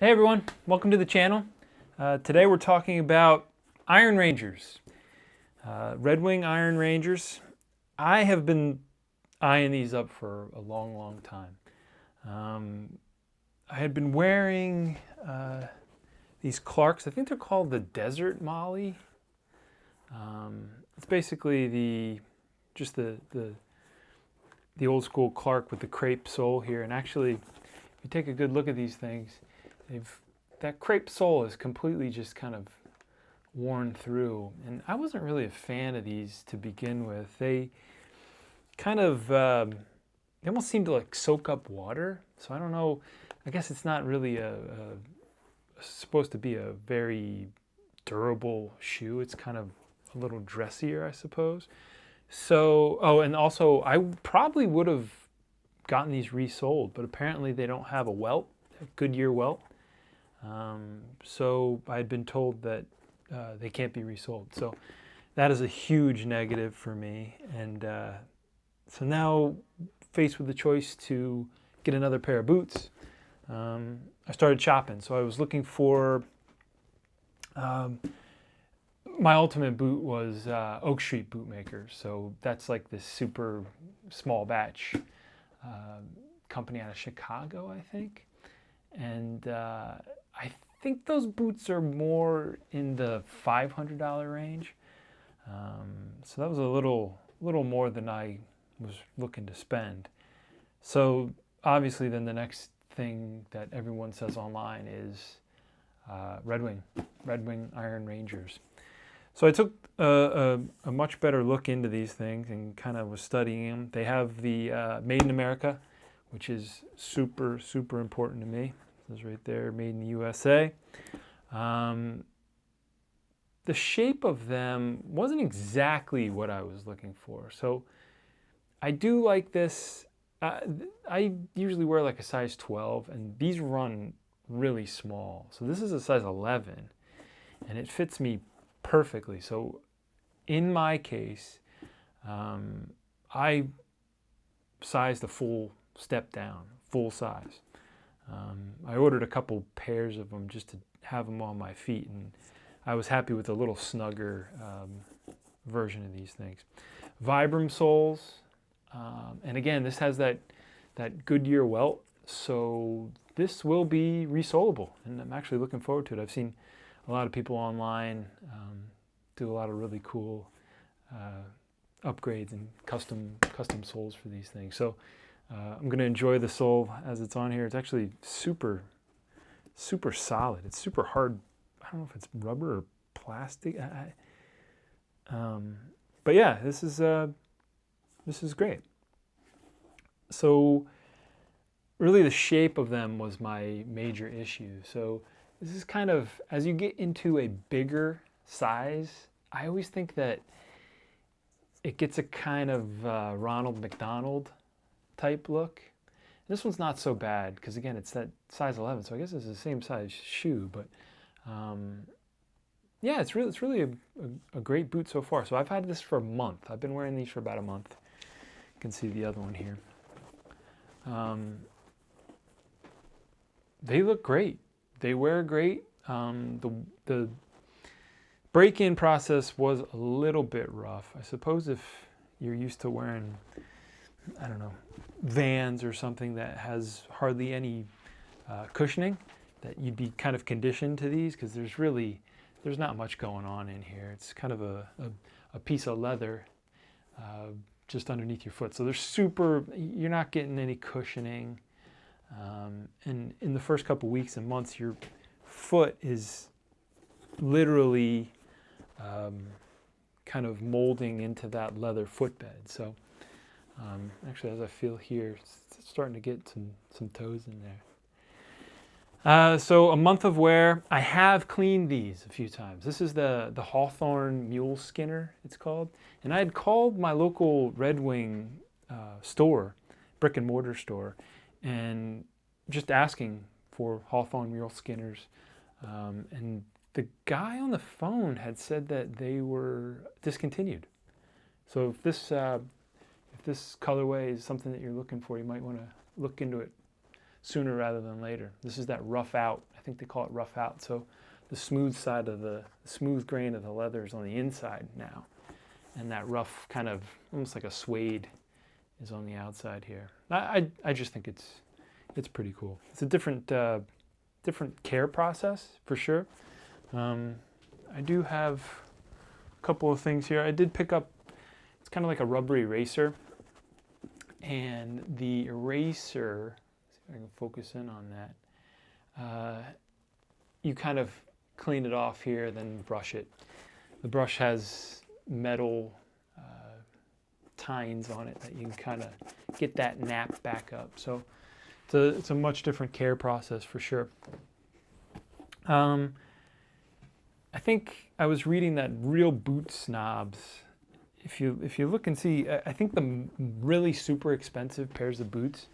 Hey everyone, welcome to the channel. Today we're talking about Iron Rangers, Redwing Iron Rangers. I have been eyeing these up for a long time. I had been wearing these Clarks. I think they're called the Desert Molly. It's basically just the old school Clark with the crepe sole here. And actually, if you take a good look at these things, that crepe sole is completely just kind of worn through, and I wasn't really a fan of these to begin with. They kind of they almost seem to like soak up water, so I don't know. I guess it's not really supposed to be a very durable shoe. It's kind of a little dressier, I suppose. So, oh, and also I probably would have gotten these resoled, but apparently they don't have a welt, a Goodyear welt. So I had been told that they can't be resold. So that is a huge negative for me. And so now, faced with the choice to get another pair of boots, I started shopping. So I was looking for, my ultimate boot was Oak Street Bootmakers. So that's like this super small batch company out of Chicago, I think. And I think those boots are more in the $500 range. So that was a little more than I was looking to spend. So obviously then the next thing that everyone says online is Redwing Iron Rangers. So I took a much better look into these things and kind of was studying them. They have the Made in America, which is super important to me. It says right there, made in the USA. The shape of them wasn't exactly what I was looking for. So I do like this. I usually wear like a size 12, and these run really small. So this is a size 11, and it fits me perfectly. So in my case, I sized a full step down, full size. I ordered a couple pairs of them just to have them on my feet, and I was happy with a little snugger version of these things. Vibram soles, and again, this has that Goodyear welt, so this will be resolable, and I'm actually looking forward to it. I've seen a lot of people online do a lot of really cool upgrades and custom soles for these things. So I'm going to enjoy the sole as it's on here. It's actually super solid. It's super hard. I don't know if it's rubber or plastic. But yeah, this is great. So really the shape of them was my major issue. So this is kind of, as you get into a bigger size, I always think that it gets a kind of Ronald McDonald type look. This one's not so bad because again it's that size 11, so I guess it's the same size shoe. But yeah, it's really a great boot so far. So I've had this for a month. I've been wearing these for about a month. You can see the other one here. They look great. They wear great. The break-in process was a little bit rough. I suppose if you're used to wearing, I don't know, Vans or something that has hardly any cushioning, that you'd be kind of conditioned to these, because there's not much going on in here. It's kind of a piece of leather just underneath your foot. So you're not getting any cushioning. And in the first couple weeks and months, your foot is literally kind of molding into that leather footbed. So actually, as I feel here, it's starting to get some toes in there. So a month of wear. I have cleaned these a few times. This is the Hawthorne muleskinner, it's called. And I had called my local Redwing store, brick and mortar store, and just asking for Hawthorne muleskiners. And the guy on the phone had said that they were discontinued. So if this colorway is something that you're looking for, you might want to look into it sooner rather than later. This is that rough out. I think they call it rough out. So the smooth side of the smooth grain of the leather is on the inside now, and that rough kind of almost like a suede is on the outside here. I just think it's pretty cool. It's a different care process for sure. I do have a couple of things here. I did pick up, it's kind of like a rubber eraser, and the eraser, see if I can focus in on that, you kind of clean it off here, then brush it. The brush has metal tines on it that you can kind of get that nap back up. So it's a much different care process for sure. I think I was reading that real boot snobs, if you look and see, I think the really super expensive pairs of boots,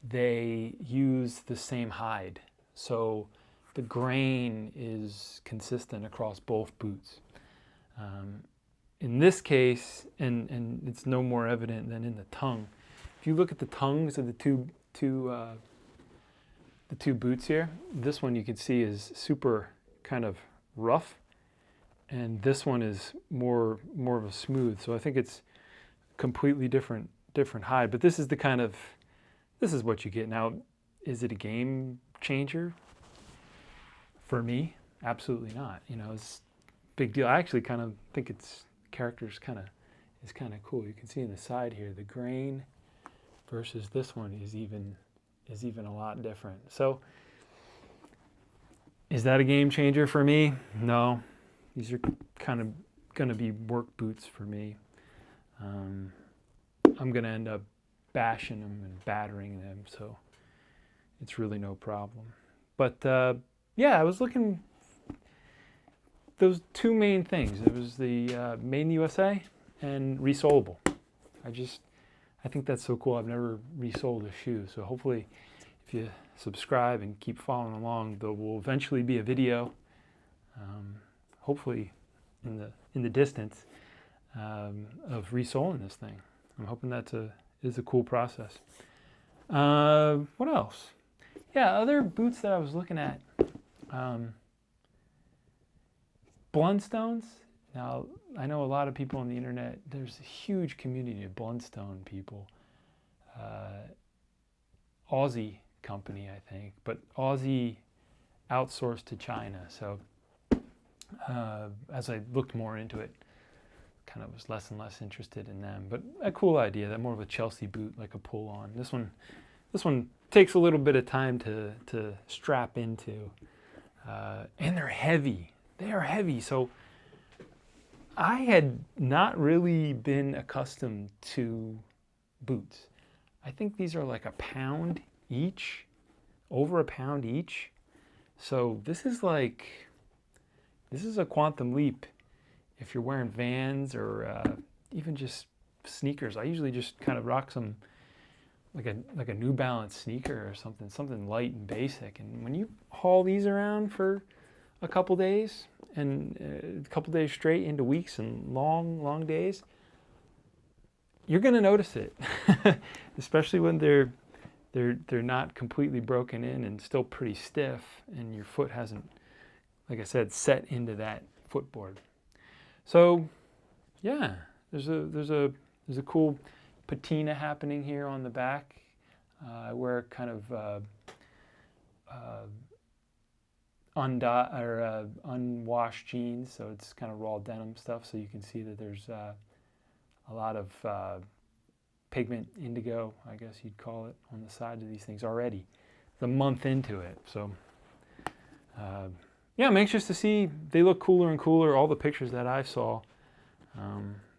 they use the same hide. So the grain is consistent across both boots. In this case, and it's no more evident than in the tongue, if you look at the tongues of the two boots here, this one you can see is super kind of rough, and this one is more of a smooth. So I think it's completely different hide. But this is what you get. Now, is it a game changer? For me, absolutely not. You know, it's a big deal. I actually kind of think its character is kind of cool. You can see in the side here, the grain versus this one is even a lot different. So is that a game changer for me? No. These are kind of going to be work boots for me. I'm going to end up bashing them and battering them, so it's really no problem. But yeah, I was looking, those two main things. It was the made in USA and resolable. I think that's so cool. I've never resoled a shoe, so hopefully if you subscribe and keep following along, there will eventually be a video, hopefully in the distance, of resoling this thing. I'm hoping that is a cool process. What else? Yeah, other boots that I was looking at. Blundstones. Now, I know a lot of people on the internet, there's a huge community of Blundstone people. Aussie company, I think, but Aussie outsourced to China. So as I looked more into it, kind of was less and less interested in them. But a cool idea. That more of a Chelsea boot, like a pull-on. This one takes a little bit of time to strap into, and they're heavy. They are heavy. So I had not really been accustomed to boots. I think these are like a pound each, over a pound each. So this is a quantum leap if you're wearing Vans or even just sneakers. I usually just kind of rock some like a New Balance sneaker or something light and basic. And when you haul these around for a couple days and a couple days straight into weeks and long days, you're going to notice it, especially when they're not completely broken in and still pretty stiff, and your foot hasn't, like I said, set into that footboard. So, yeah, there's a cool patina happening here on the back. I wear kind of unwashed jeans, so it's kind of raw denim stuff. So you can see that there's a lot of pigment, indigo, I guess you'd call it, on the side of these things already. It's a month into it, so yeah, I'm anxious to see. They look cooler and cooler. All the pictures that I saw,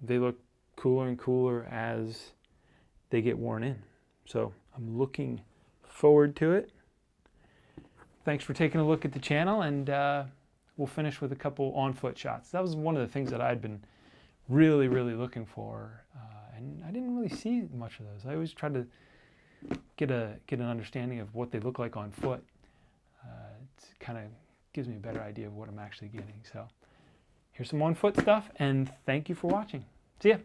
they look cooler and cooler as they get worn in. So I'm looking forward to it. Thanks for taking a look at the channel, and we'll finish with a couple on-foot shots. That was one of the things that I'd been really to for, and I didn't really see much of those. I always tried to get an understanding of what they look like on foot. It kind of gives me a better idea of what I'm actually getting. So here's some on-foot stuff, and thank you for watching. See ya.